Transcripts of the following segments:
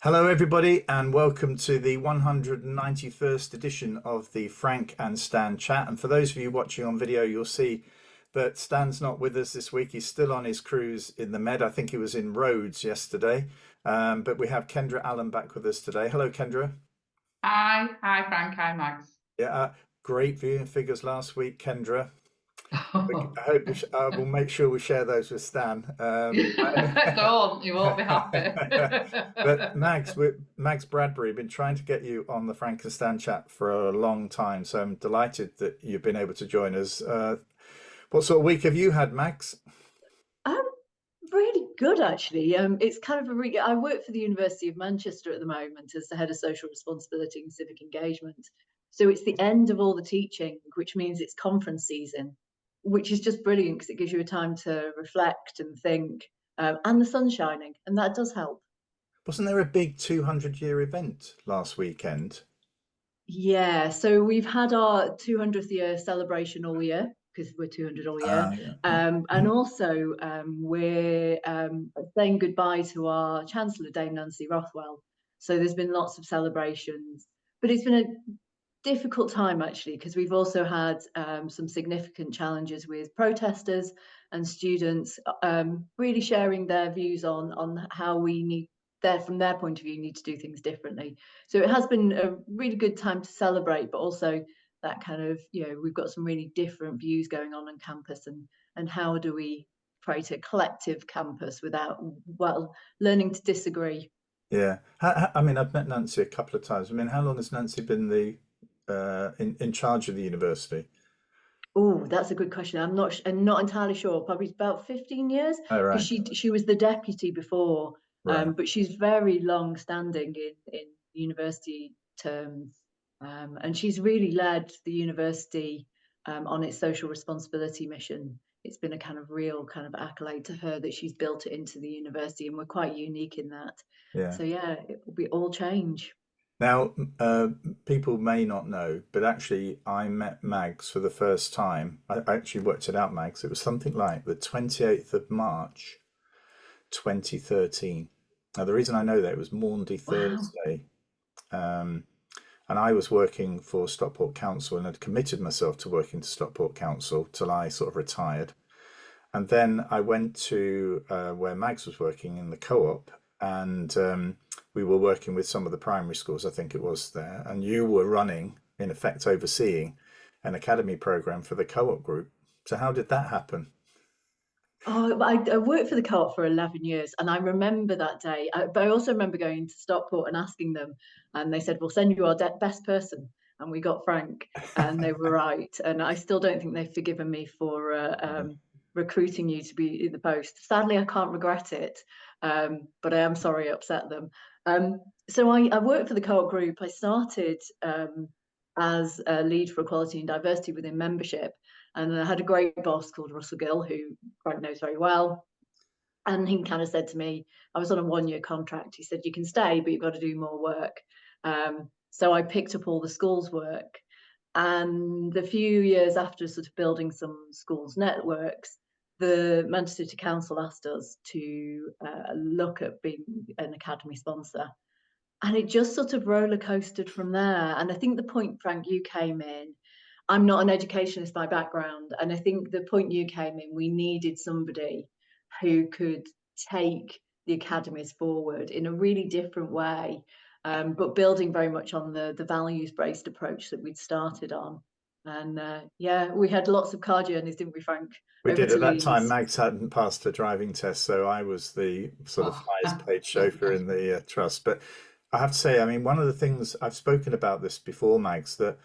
Hello, everybody, and welcome to the 191st edition of the Frank and Stan chat. And for those of you watching on video, you'll see that Stan's not with us this week. He's still on his cruise in the Med. I think he was in Rhodes yesterday. But we have Kendra Allen back with us today. Hello, Kendra. Hi Frank, hi Max. Yeah, great viewing figures last week, Kendra. I hope we'll make sure we share those with Stan. Don't, you won't be happy. But Mags Bradbury, been trying to get you on the Frankenstein chat for a long time, so I'm delighted that you've been able to join us. What sort of week have you had, Mags? Um, Really good actually. It's kind of I work for the University of Manchester at the moment as the head of social responsibility and civic engagement. So it's the end of all the teaching, which means it's conference season, which is just brilliant because it gives you a time to reflect and think, and the sun's shining, and that does help. Wasn't there a big 200-year event last weekend? Yeah, so we've had our 200th year celebration all year because we're 200 all year. Yeah. And also we're saying goodbye to our Chancellor, Dame Nancy Rothwell. So there's been lots of celebrations, but it's been a difficult time actually because we've also had some significant challenges with protesters and students really sharing their views on how we need from their point of view need to do things differently. So it has been a really good time to celebrate, but also that kind of, we've got some really different views going on campus, and how do we create a collective campus without, well, learning to disagree. Yeah. I mean, I've met Nancy a couple of times. I mean, how long has Nancy been the in charge of the university? Oh, that's a good question. I'm not entirely sure. Probably about 15 years Oh, because right, she was the deputy before, right. but she's very long standing in university terms, and she's really led the university on its social responsibility mission. It's been a kind of real kind of accolade to her that she's built it into the university, and we're quite unique in that. Yeah. So yeah, it will be all change. Now, people may not know, but actually, I met Mags for the first time. I actually worked it out, Mags. It was something like the 28th of March, 2013. Now, the reason I know that it was Maundy Wow. Thursday, um, and I was working for Stockport Council and had committed myself to working to Stockport Council till I sort of retired. And then I went to where Mags was working in the co-op, and we were working with some of the primary schools, I think it was there, and you were running, in effect, overseeing an academy program for the co-op group. So how did that happen? Oh, I worked for the co-op for 11 years, and I remember that day. But I also remember going to Stockport and asking them, and they said, "We'll send you our best person." And we got Frank, and they were right. And I still don't think they've forgiven me for recruiting you to be in the post. Sadly, I can't regret it, but I am sorry I upset them. So I worked for the co-op group. I started as a lead for equality and diversity within membership. And I had a great boss called Russell Gill, who Frank knows very well. And he kind of said to me, I was on a 1 year contract. He said, "You can stay, but you've got to do more work." So I picked up all the schools work. And a few years after sort of building some schools networks, the Manchester City Council asked us to look at being an academy sponsor. And it just sort of roller coasted from there. And I think the point, Frank, you came in, I'm not an educationist by background. And I think the point you came in, we needed somebody who could take the academies forward in a really different way, but building very much on the values-based approach that we'd started on. And yeah, we had lots of car journeys, didn't we, Frank, We over did to at that time. Leeds? Mags hadn't passed the driving test, so I was the sort of Oh, highest paid chauffeur in the trust. But I have to say, I mean, one of the things I've spoken about this before, Mags, that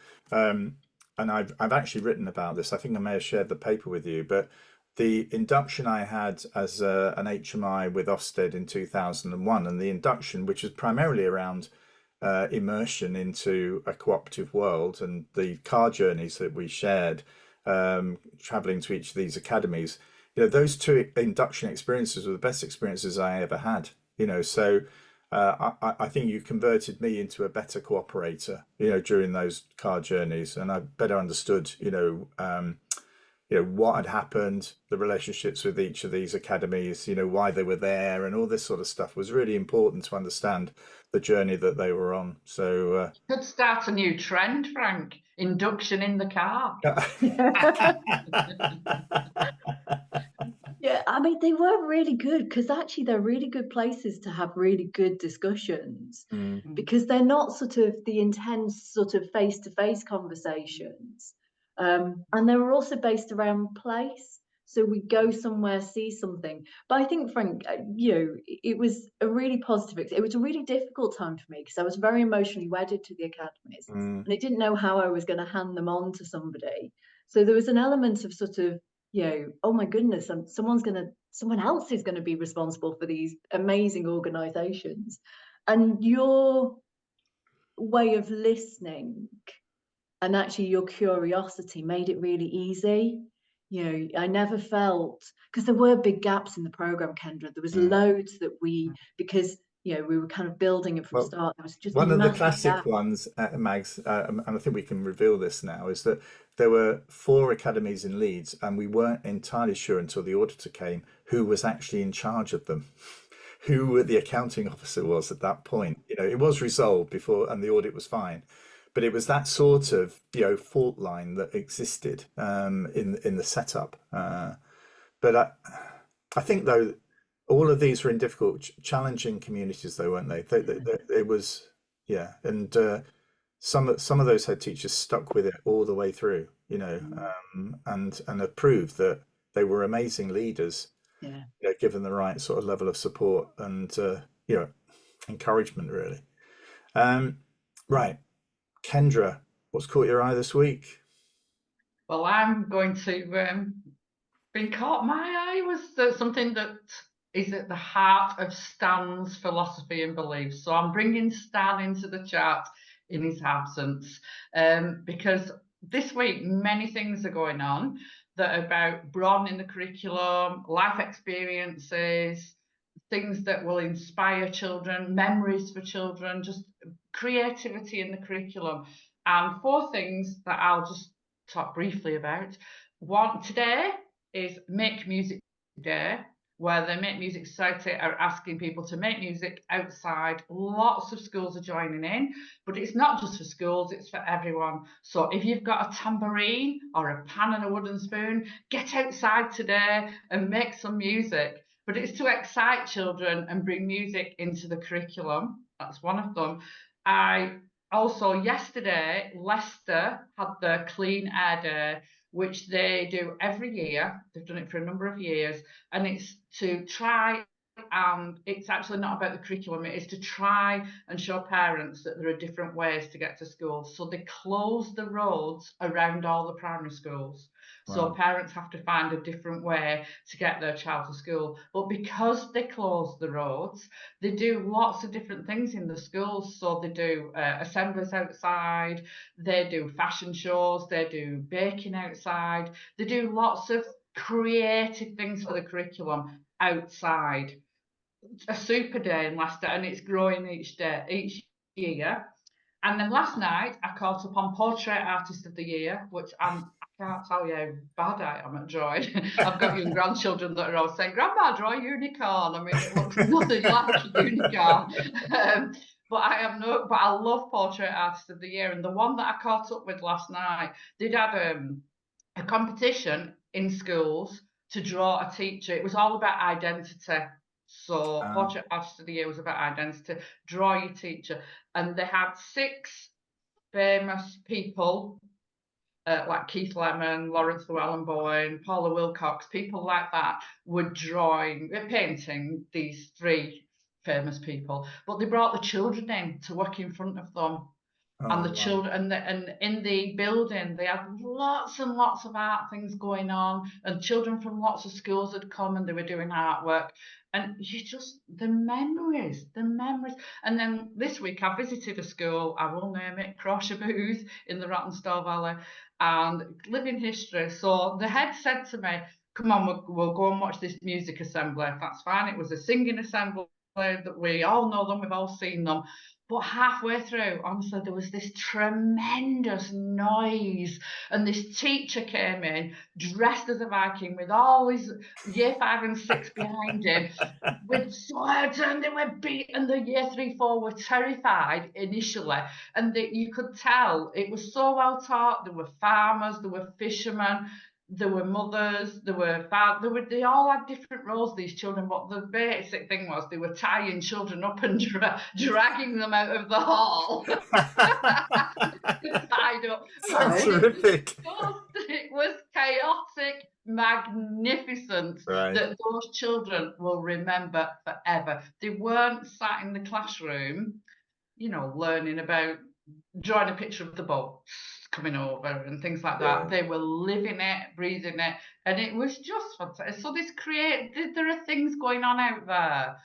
and I've actually written about this. I think I may have shared the paper with you, but the induction I had as an HMI with Ofsted in 2001, and the induction, which was primarily around immersion into a cooperative world and the car journeys that we shared, traveling to each of these academies. Those two induction experiences were the best experiences I ever had. So I think you converted me into a better cooperator, during those car journeys, and I better understood, what had happened, the relationships with each of these academies, why they were there, and all this sort of stuff was really important to understand the journey that they were on. So, Could start a new trend, Frank. Induction in the car. Yeah, I mean, they were really good because actually they're really good places to have really good discussions because they're not sort of the intense sort of face-to-face conversations. And they were also based around place. So we go somewhere, see something. But I think, Frank, it was a really positive. It was a really difficult time for me because I was very emotionally wedded to the academies, and I didn't know how I was going to hand them on to somebody. So there was an element of sort of, oh my goodness, someone else is going to be responsible for these amazing organizations. And your way of listening and actually your curiosity made it really easy. I never felt, because there were big gaps in the program, Kendra. There was loads that because we were kind of building it from Well, start. There was just one of the massive classic gaps. ones, Mags, and I think we can reveal this now, is that there were 4 academies in Leeds, and we weren't entirely sure until the auditor came who was actually in charge of them, who the accounting officer was at that point. It was resolved before, and the audit was fine, but it was that sort of fault line that existed in the setup. But I think though all of these were in difficult, challenging communities, though, weren't they? It was, yeah, and some of those head teachers stuck with it all the way through, and have proved that they were amazing leaders, Yeah. given the right sort of level of support and encouragement, really. Right, Kendra, what's caught your eye this week? Well, I'm going to been caught my eye was something that is at the heart of Stan's philosophy and beliefs. So I'm bringing Stan into the chat in his absence, because this week many things are going on that are about broadening the curriculum, life experiences, things that will inspire children, memories for children, just creativity in the curriculum. And 4 things that I'll just talk briefly about. One today is Make Music Day, where the Make Music Society are asking people to make music outside. Lots of schools are joining in, but it's not just for schools, it's for everyone. So if you've got a tambourine or a pan and a wooden spoon, get outside today and make some music. But it's to excite children and bring music into the curriculum. That's one of them. I also, yesterday, Leicester had their Clean Air Day, which they do every year. They've done it for a number of years, and it's to try, and it's actually not about the curriculum, it is to try and show parents that there are different ways to get to school. So they close the roads around all the primary schools. So Wow. parents have to find a different way to get their child to school. But because they close the roads, they do lots of different things in the schools. So they do assemblies outside, they do fashion shows, they do baking outside, they do lots of creative things for the curriculum outside. A super day in Leicester, and it's growing each year. And then last night I caught up on Portrait Artist of the Year, which I can't tell you how bad I am at drawing. I've got young grandchildren that are all saying, "Grandma, draw a unicorn." I mean, it looks nothing like a unicorn. But I love Portrait Artist of the Year. And the one that I caught up with last night, they'd had a competition in schools to draw a teacher. It was all about identity. So Portrait Artist of the Year was about identity. Draw your teacher. And they had 6 famous people, like Keith Lemon, Lawrence Llewellyn-Bowen, Paula Wilcox, people like that were painting these 3 famous people. But they brought the children in to work in front of them. And the Wow. children, and in the building, they had lots and lots of art things going on, and children from lots of schools had come and they were doing artwork. And the memories. And then this week I visited a school, I will name it, Crochet Booth in the Rawtenstall Valley, and living history. So the head said to me, "Come on, we'll go and watch this music assembly." That's fine. It was a singing assembly. that we all know them, we've all seen them. But halfway through, honestly, there was this tremendous noise, and this teacher came in dressed as a Viking with all his year 5 and 6 behind him, with swords, and they were beat, and the year 3, 4 were terrified initially, and you could tell it was so well taught. There were farmers, there were fishermen, there were mothers, there were fathers, they all had different roles, these children, but the basic thing was they were tying children up and dragging them out of the hall. Tied up. Sounds And terrific. it was chaotic, magnificent, Right. that those children will remember forever. They weren't sat in the classroom, learning about drawing a picture of the boat coming over and things like that. Yeah. They were living it, breathing it, and it was just fantastic. So there are things going on out there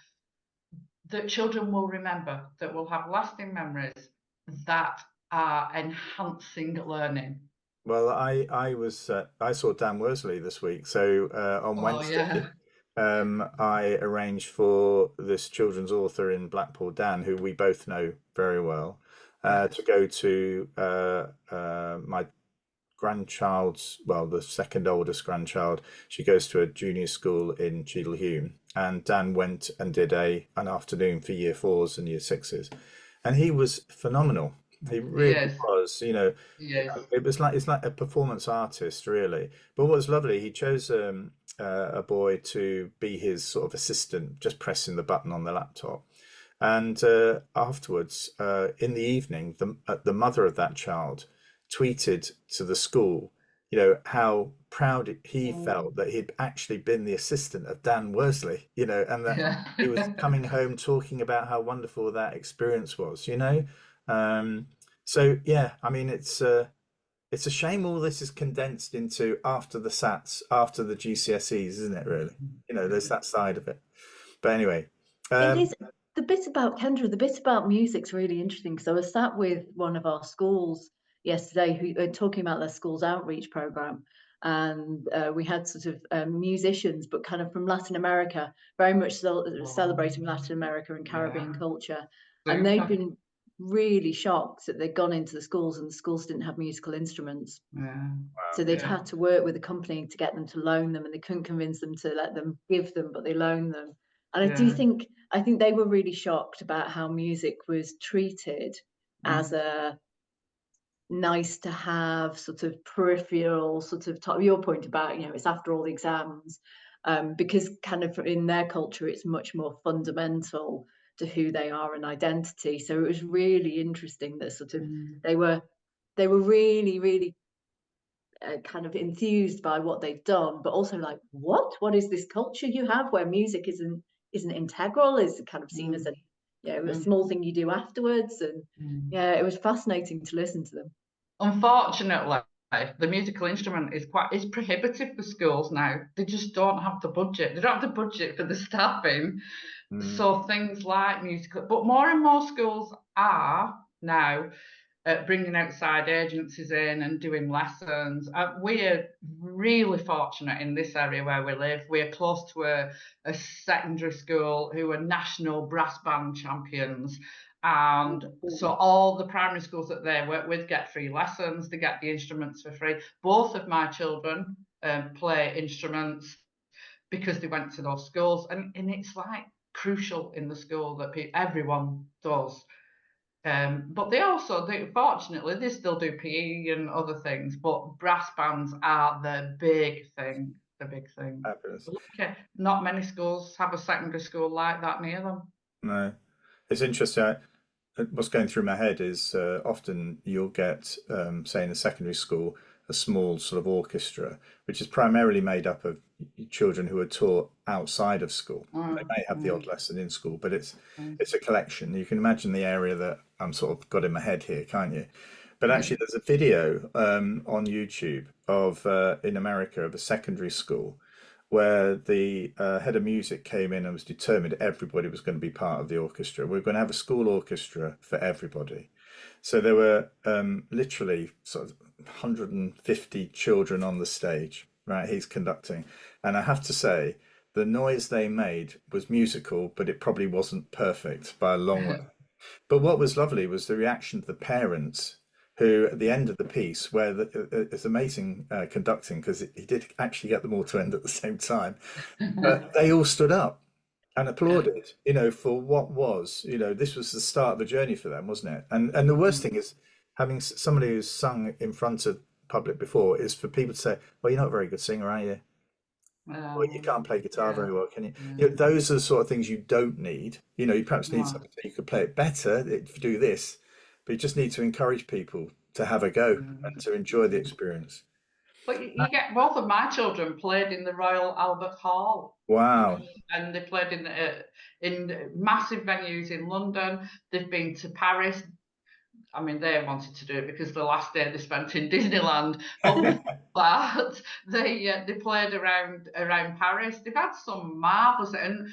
that children will remember, that will have lasting memories, that are enhancing learning. Well, I saw Dan Worsley this week. So on Wednesday, I arranged for this children's author in Blackpool, Dan, who we both know very well, to go to my grandchild's, well, the second oldest grandchild. She goes to a junior school in Cheadle-Hulme, and Dan went and did an afternoon for year 4s and year 6s, and he was phenomenal. He really Yes. was, Yes. it's like a performance artist, really. But what was lovely, he chose a boy to be his sort of assistant, just pressing the button on the laptop. And afterwards, in the evening, the mother of that child tweeted to the school, how proud he felt that he'd actually been the assistant of Dan Worsley, and that he was coming home talking about how wonderful that experience was, So yeah, I mean, it's a shame all this is condensed into after the SATs, after the GCSEs, isn't it, really? There's that side of it. But anyway. It is the bit about Kendra, the bit about music's really interesting, because I was sat with one of our schools yesterday who were talking about their school's outreach program, and we had sort of musicians, but kind of from Latin America, very much celebrating Latin America and Caribbean culture. And they'd been really shocked that they'd gone into the schools and the schools didn't have musical instruments. So they'd had to work with a company to get them to loan them, and they couldn't convince them to let them give them, but they loaned them. And I think they were really shocked about how music was treated as a nice to have, sort of peripheral, sort of your point about, it's after all the exams, because kind of in their culture, it's much more fundamental to who they are and identity. So it was really interesting that sort of they were really, really kind of enthused by what they've done, but also like, what is this culture you have where music isn't integral, is kind of seen as a small thing you do afterwards. And it was fascinating to listen to them. Unfortunately, the musical instrument is prohibitive for schools now. They just don't have the budget. They don't have the budget for the staffing. So things like musical, but more and more schools are now bringing outside agencies in and doing lessons. We're really fortunate in this area where we live. We're close to a secondary school who are national brass band champions. And so all the primary schools that they work with get free lessons. They get the instruments for free. Both of my children play instruments because they went to those schools. And it's like crucial in the school that everyone does. But fortunately, they still do PE and other things, but brass bands are the big thing. Fabulous. Okay. Not many schools have a secondary school like that near them. No, it's interesting. What's going through my head is often you'll get, say, in a secondary school, a small sort of orchestra, which is primarily made up of children who are taught outside of school. They may have the odd lesson in school, but it's a collection. You can imagine the area that I'm sort of got in my head here, can't you? But actually, there's a video on YouTube of in America of a secondary school where the head of music came in and was determined everybody was going to be part of the orchestra. We're going to have a school orchestra for everybody. So there were literally sort of 150 children on the stage, right? He's conducting. And I have to say, the noise they made was musical, but it probably wasn't perfect by a long way. But what was lovely was the reaction of the parents, who at the end of the piece, where it's amazing conducting because he did actually get them all to end at the same time, but they all stood up and Yeah. applauded, for what was, this was the start of the journey for them, wasn't it? And the worst thing is having somebody who's sung in front of public before is for people to say, well, you're not a very good singer, are you? Or you can't play guitar Yeah. very well, can you? Yeah. Those are the sort of things you don't need. You perhaps need No. something that you could play it better if you do this, but you just need to encourage people to have a go and to enjoy the experience. But you get both of my children played in the Royal Albert Hall, Wow. and they played in massive venues in London. They've been to Paris. I mean, they wanted to do it because the last day they spent in Disneyland. But before that, they played around Paris. They've had some marvelous, and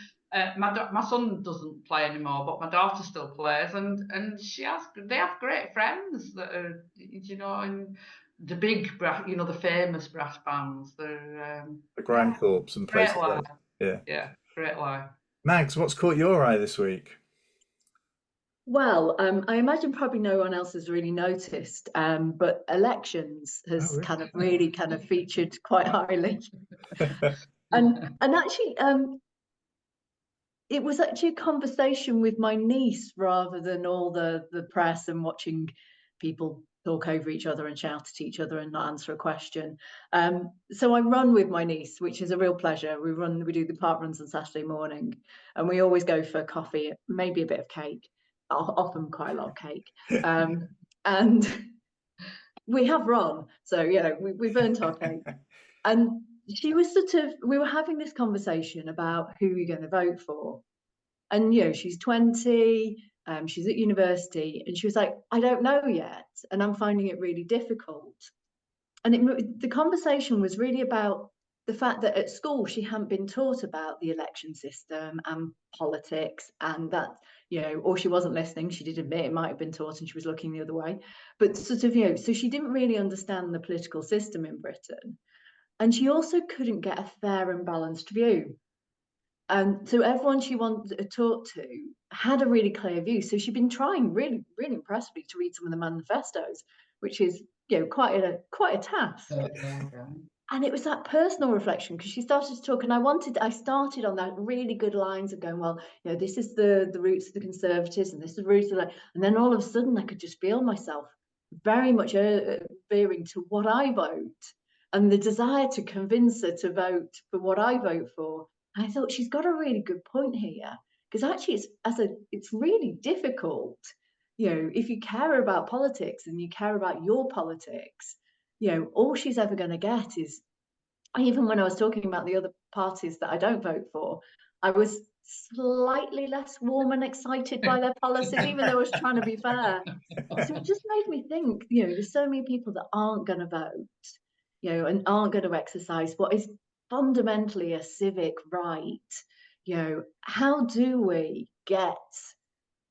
my son doesn't play anymore, but my daughter still plays, and they have great friends that are, in the big brass, the famous brass bands. They're The yeah, Grindthorpes and great places live. like that. Yeah. Yeah, great live. Mags, what's caught your eye this week? Well, I imagine probably no one else has really noticed, but elections Oh, has really? kind of featured quite highly, and actually, it was actually a conversation with my niece rather than all the press and watching people talk over each other and shout at each other and not answer a question. So I run with my niece, which is a real pleasure. We do the park runs on Saturday morning, and we always go for coffee, maybe a bit of cake, often quite a lot of cake. And we have run, so we've earned our cake. And she was we were having this conversation about who you're going to vote for. And she's 20, she's at university, and she was like, I don't know yet, and I'm finding it really difficult. And the conversation was really about the fact that at school she hadn't been taught about the election system and politics, and that or she wasn't listening. She did admit it might have been taught and she was looking the other way, but sort of so she didn't really understand the political system in Britain, and she also couldn't get a fair and balanced view. And so everyone she wanted to talk to had a really clear view. So she'd been trying really, really impressively to read some of the manifestos, which is quite a task. And it was that personal reflection, because she started to talk, and I started on that really good lines of going, well, this is the roots of the Conservatives, and this is the roots of and then all of a sudden I could just feel myself very much veering to what I vote, and the desire to convince her to vote for what I vote for. And I thought she's got a really good point here, because actually it's really difficult, if you care about politics and you care about your politics, all she's ever going to get is, even when I was talking about the other parties that I don't vote for, I was slightly less warm and excited by their policies, even though I was trying to be fair. So it just made me think, there's so many people that aren't going to vote, and aren't going to exercise what is fundamentally a civic right. How do we get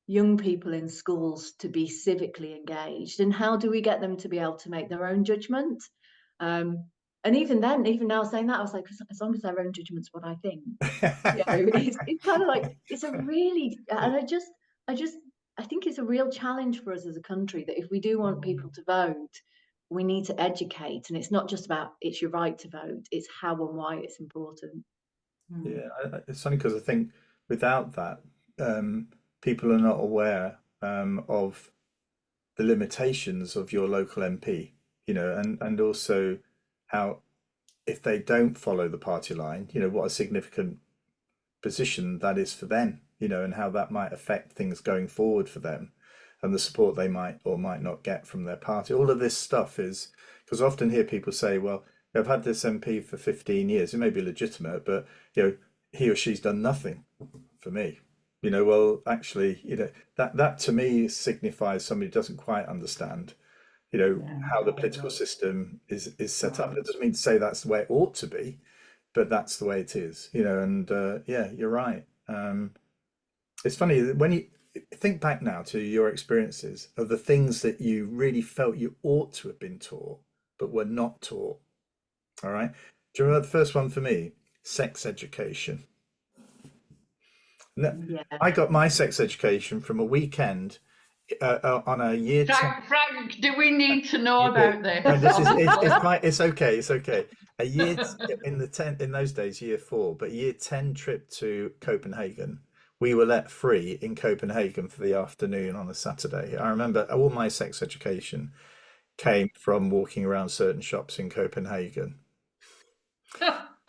young people in schools to be civically engaged, and how do we get them to be able to make their own judgment? And even now saying that, I was like, as long as their own judgment's what I think, it's kind of like, it's a really, and I think it's a real challenge for us as a country, that if we do want people to vote, we need to educate, and it's not just about it's your right to vote, it's how and why it's important. Yeah, it's funny because I think without that, people are not aware of the limitations of your local MP, and also how if they don't follow the party line, what a significant position that is for them, and how that might affect things going forward for them and the support they might or might not get from their party. All of this stuff is because I often hear people say, well, I've had this MP for 15 years. It may be legitimate, but he or she's done nothing for me. Well, actually, that to me signifies somebody doesn't quite understand, how the political system is set up. It doesn't mean to say that's the way it ought to be, but that's the way it is, and yeah, you're right. It's funny when you think back now to your experiences of the things that you really felt you ought to have been taught, but were not taught. All right. Do you remember the first one for me? sex education. No, Yeah, I got my sex education from a weekend on a year 10. Frank, do we need to know You do. about No, this? this is it's Honestly. quite it's okay, it's okay. A year in the 10 in those days, year 4, but year 10 trip to Copenhagen. We were let free in Copenhagen for the afternoon on a Saturday. I remember all my sex education came from walking around certain shops in Copenhagen.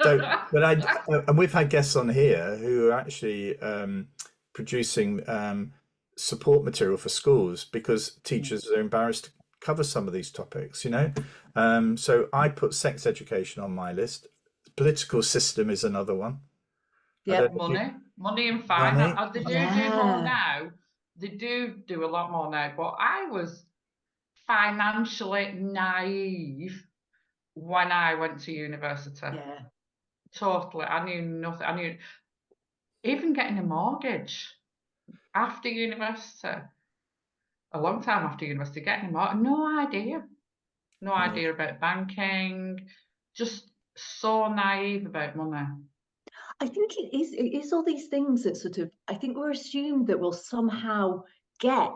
So, but and we've had guests on here who are actually producing support material for schools because teachers are embarrassed to cover some of these topics, you know. So I put sex education on my list. Political system is another one. I don't yep, know if you, Money and finance. money. They do more yeah, now. They do a lot more now. But I was financially naive when I went to university. yeah, Totally. I knew nothing. I knew even getting a mortgage after university, a long time after university, getting a mortgage, no idea. No Yeah, idea about banking. Just so naive about money. I think it is all these things that sort of, I think we're assumed that we'll somehow get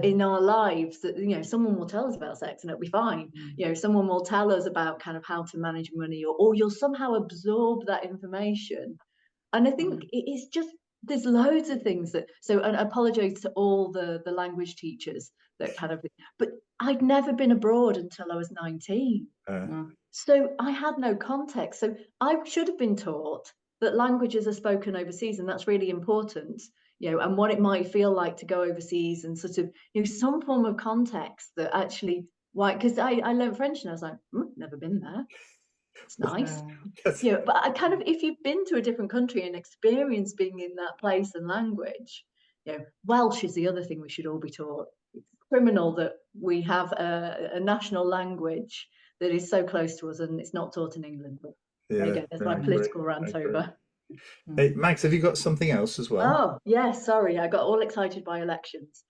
in our lives, that, you know, someone will tell us about sex and it'll be fine. You know, someone will tell us about kind of how to manage money, or you'll somehow absorb that information. And I think it is just, there's loads of things that, so, and I apologize to all the language teachers that kind of, but I'd never been abroad until I was 19. uh, So I had no context. So I should have been taught that languages are spoken overseas, and that's really important, you know, and what it might feel like to go overseas, and sort of, you know, some form of context that actually, why, because I learned French and I was like, never been there. It's nice. yes, You know, but I kind of, if you've been to a different country and experienced being in that place and language, you know, Welsh is the other thing we should all be taught. It's criminal that we have a national language that is so close to us and it's not taught in England. But there you yeah, go. There's no, I my agree. political I rant agree. over. Hey, Max, have you got something else as well? Oh, yes, sorry, I got all excited by elections.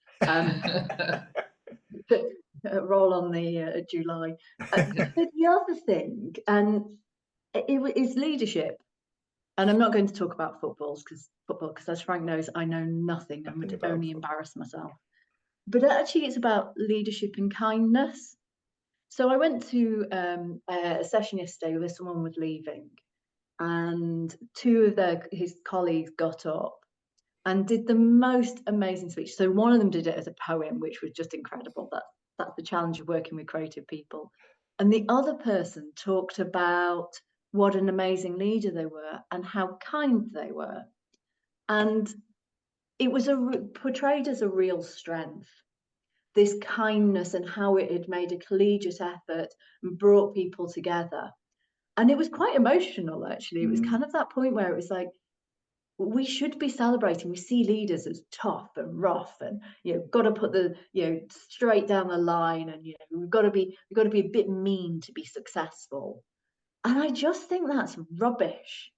Roll on the July. But the other thing, and is leadership. And I'm not going to talk about football, because as Frank knows, I know nothing and Nothing would about only football. embarrass myself. But actually, it's about leadership and kindness. So I went to a session yesterday where someone was leaving, and two of his colleagues got up and did the most amazing speech. So one of them did it as a poem, which was just incredible. That's the challenge of working with creative people. And the other person talked about what an amazing leader they were and how kind they were. And it was portrayed as a real strength, this kindness, and how it had made a collegiate effort and brought people together. And it was quite emotional, actually. It was Mm, kind of that point where it was like, we should be celebrating. We see leaders as tough and rough, and, you know, got to put the, you know, straight down the line, and, you know, we've got to be a bit mean to be successful. And I just think that's rubbish.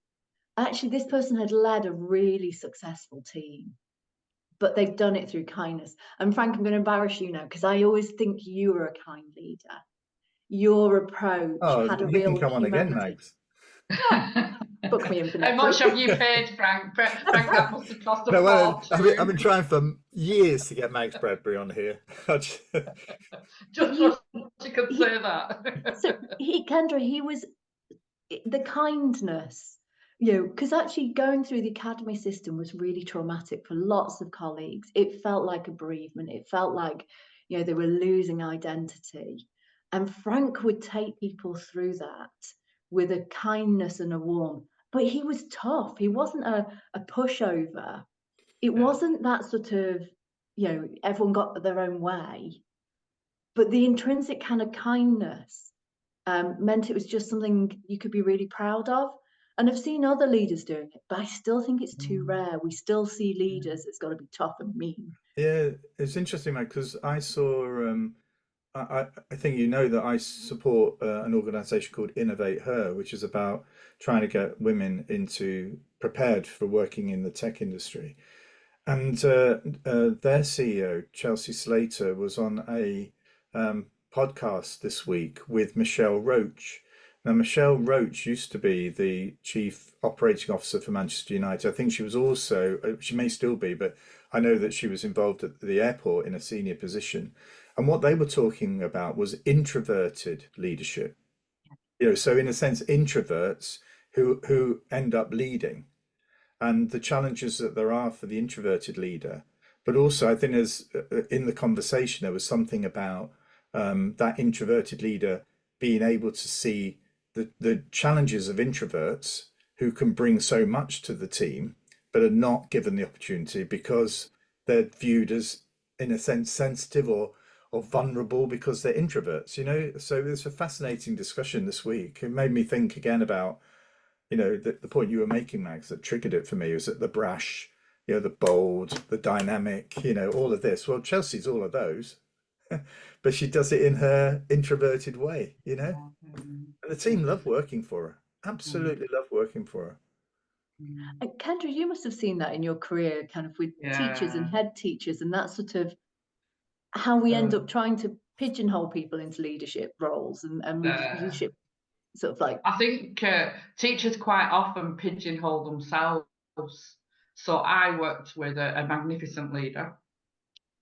Actually, this person had led a really successful team, but they've done it through kindness. And Frank, I'm going to embarrass you now, because I always think you were a kind leader. Your approach oh, had a you can real come on again, humanity. Max. Ah, book me in for How next much week. have you paid, Frank? Frank, that must have cost a No, well, I've been fortune. trying for years to get Mags Bradbury on here. But Just so you could say that. so Kendra, he was the kindness, you know, because actually going through the academy system was really traumatic for lots of colleagues. It felt like a bereavement. It felt like, you know, they were losing identity. And Frank would take people through that with a kindness and a warmth. But he was tough. He wasn't a pushover. It Yeah. wasn't that sort of, you know, everyone got their own way. But the intrinsic kind of kindness meant it was just something you could be really proud of. And I've seen other leaders doing it, but I still think it's too rare. We still see leaders that's got to be tough and mean. Yeah, it's interesting, Mike, because I saw. I think you know that I support an organisation called Innovate Her, which is about trying to get women into prepared for working in the tech industry. And their CEO, Chelsea Slater, was on a podcast this week with Michelle Roach. Now, Michelle Roach used to be the chief operating officer for Manchester United. I think she was also, she may still be, but I know that she was involved at the airport in a senior position. And what they were talking about was introverted leadership. So in a sense, introverts who end up leading, and the challenges that there are for the introverted leader. But also, I think as in the conversation, there was something about that introverted leader being able to see the challenges of introverts who can bring so much to the team, but are not given the opportunity because they're viewed as, in a sense, sensitive or vulnerable because they're introverts. So there's a fascinating discussion this week. It made me think again about the point you were making, Mags, that triggered it for me was that the brash, the bold, the dynamic, all of this. Well, Chelsea's all of those, but she does it in her introverted way. And the team love working for her. Absolutely love working for her. And Kendra, you must have seen that in your career, kind of with teachers and head teachers, and that sort of how we end up trying to pigeonhole people into leadership roles and leadership sort of like. I think teachers quite often pigeonhole themselves. So I worked with a magnificent leader,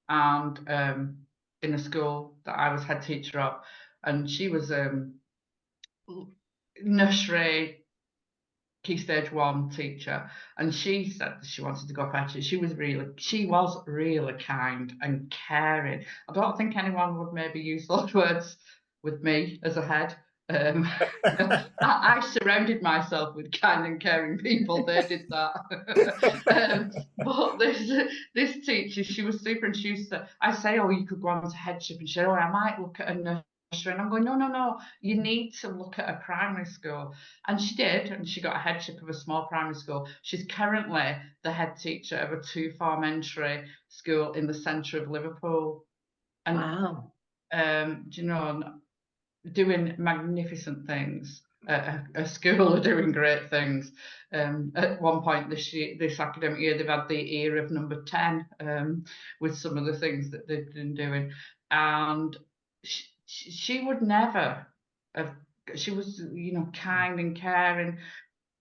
and in a school that I was head teacher of, and she was nursery Key Stage 1 teacher, and she said she wanted to go for teacher. She was really kind and caring. I don't think anyone would maybe use those words with me as a head. I surrounded myself with kind and caring people. They did that. But this teacher, she was super, and she said, I say, oh, you could go on to headship, and she said, oh, I might look at a nursery. And I'm going, no, you need to look at a primary school. And she did, and she got a headship of a small primary school. She's currently the head teacher of a 2-form entry school in the centre of Liverpool. And wow. Doing magnificent things. A school are doing great things. At one point this academic year, they've had the ear of number 10 with some of the things that they've been doing. And she would never have. She was, kind and caring,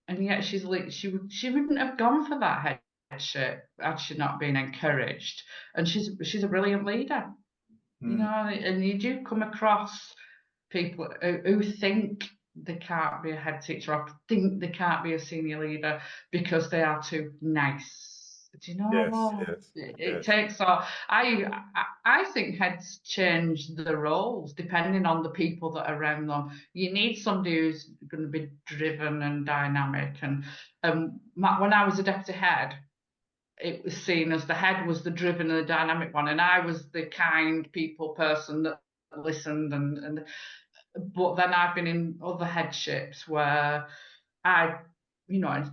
and yet she wouldn't have gone for that headship had she not been encouraged. And she's a brilliant leader, and you do come across people who think they can't be a head teacher or think they can't be a senior leader because they are too nice. Do you know? It takes off. I think heads change the roles depending on the people that are around them. You need somebody who's going to be driven and dynamic. And when I was a deputy head, it was seen as the head was the driven and the dynamic one, and I was the kind people person that listened. But then I've been in other headships where I'd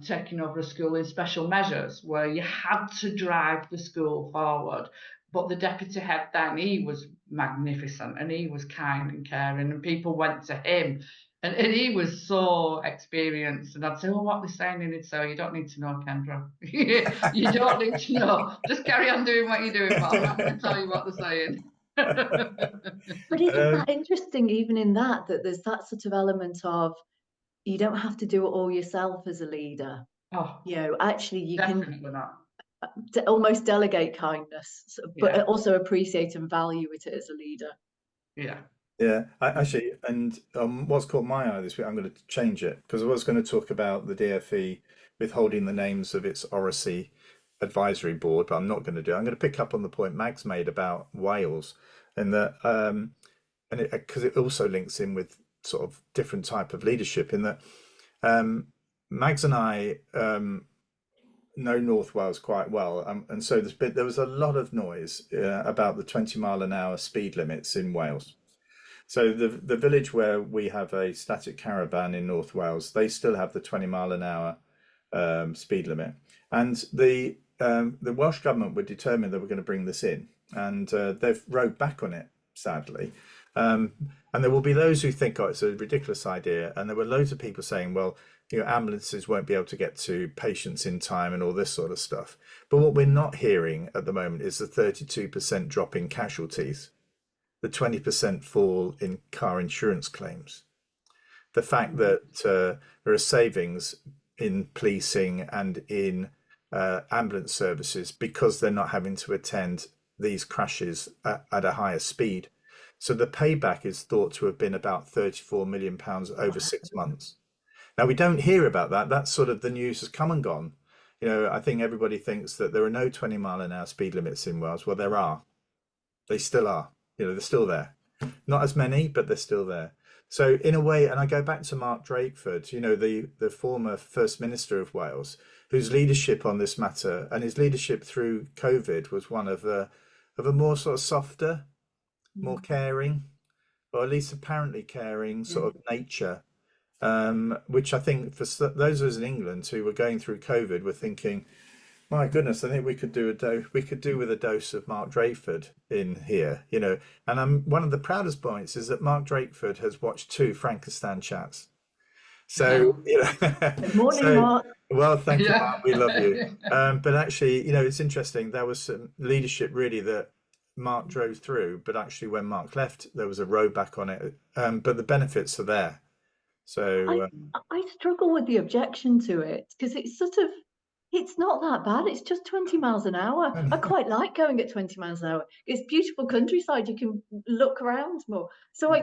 taken over a school in special measures where you had to drive the school forward. But the deputy head then, he was magnificent and he was kind and caring, and people went to him. And he was so experienced, and I'd say, oh, what they're saying, and he'd say, oh, you don't need to know, Kendra. You don't need to know. Just carry on doing what you're doing, but I'm not going to tell you what they're saying. But isn't that interesting, even in that there's that sort of element of you don't have to do it all yourself as a leader. Actually you can almost delegate kindness, but also appreciate and value it as a leader. Actually, and what's caught my eye this week, I'm going to change it because I was going to talk about the DfE withholding the names of its Oracy advisory board, but I'm not going to do it. I'm going to pick up on the point Mags made about Wales, and that and because it also links in with sort of different type of leadership, in that Mags and I know North Wales quite well, and so there was a lot of noise about the 20-mile-an-hour speed limits in Wales. So the village where we have a static caravan in North Wales, they still have the 20-mile-an-hour speed limit, and the Welsh government were determined they were going to bring this in, and they've rowed back on it, sadly. And there will be those who think, oh, it's a ridiculous idea, and there were loads of people saying, well, ambulances won't be able to get to patients in time and all this sort of stuff. But what we're not hearing at the moment is the 32% drop in casualties, the 20% fall in car insurance claims. The fact that there are savings in policing and in ambulance services because they're not having to attend these crashes at a higher speed. So the payback is thought to have been about £34 million over 6 months. Now we don't hear about that. That's sort of the news has come and gone. I think everybody thinks that there are no 20-mile-an-hour speed limits in Wales. Well, there are. They still are. They're still there. Not as many, but they're still there. So in a way, and I go back to Mark Drakeford, the former First Minister of Wales, whose leadership on this matter and his leadership through COVID was one of a more sort of softer, more caring, or at least apparently caring sort of nature, which I think for those of us in England who were going through COVID were thinking, my goodness, I think we could do with a dose of Mark Drakeford in here, And one of the proudest points is that Mark Drakeford has watched 2 Frankenstein chats. So, Good morning, so Mark. well, thank you, Yeah. Mark. We love you. But actually, it's interesting. There was some leadership really that Mark drove through, but actually when Mark left, there was a row back on it. But the benefits are there. So I struggle with the objection to it because it's not that bad. It's just 20 miles an hour. I quite like going at 20 miles an hour. It's beautiful countryside. You can look around more. So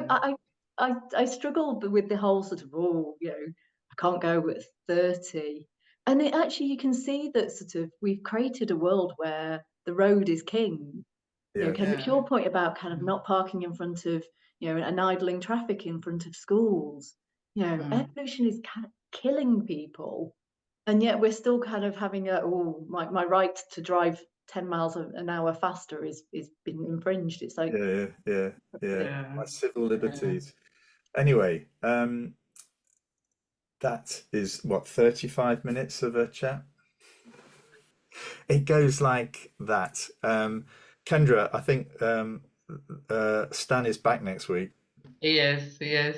I struggle with the whole sort of, I can't go at 30. And actually you can see that sort of we've created a world where the road is king. yeah, Kendrick, your point about kind of not parking in front of, and idling traffic in front of schools. Air pollution is kind of killing people, and yet we're still kind of having my right to drive 10 miles an hour faster is been infringed. It's like yeah. Yeah. My civil liberties. Anyway, that is what 35 minutes of a chat. It goes like that. Kendra, I think Stan is back next week. He is. Yeah.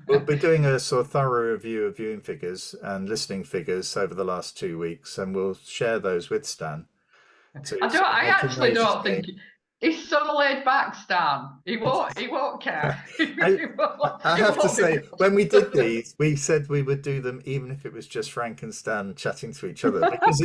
We'll be doing a sort of thorough review of viewing figures and listening figures over the last 2 weeks, and we'll share those with Stan. I actually don't game. think he's so laid back, Stan. He won't care. I have to say, when we did these, we said we would do them even if it was just Frank and Stan chatting to each other, because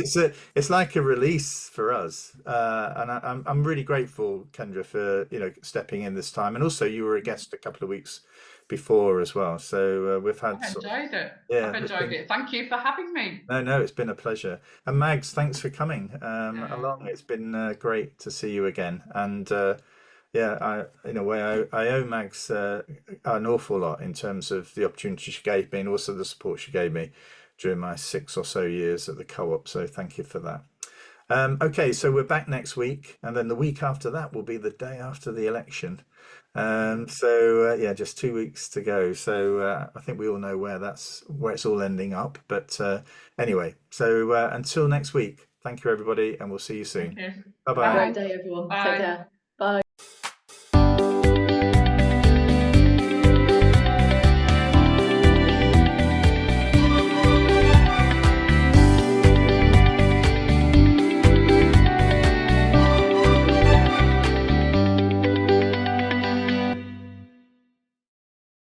it's like a release for us. And I'm really grateful, Kendra, for stepping in this time, and also you were a guest a couple of weeks before as well. So we've had. I've enjoyed it. Yeah, I've enjoyed it. Thank you for having me. No, it's been a pleasure. And Mags, thanks for coming along. It's been great to see you again. And in a way, I owe Mags an awful lot in terms of the opportunity she gave me and also the support she gave me during my 6 or so years at the co-op. So thank you for that. Okay, so we're back next week, and then the week after that will be the day after the election. Just 2 weeks to go. So I think we all know where it's all ending up. But anyway, so until next week, thank you everybody, and we'll see you soon. Thank you. Bye bye. Great day, everyone. Bye. Take care.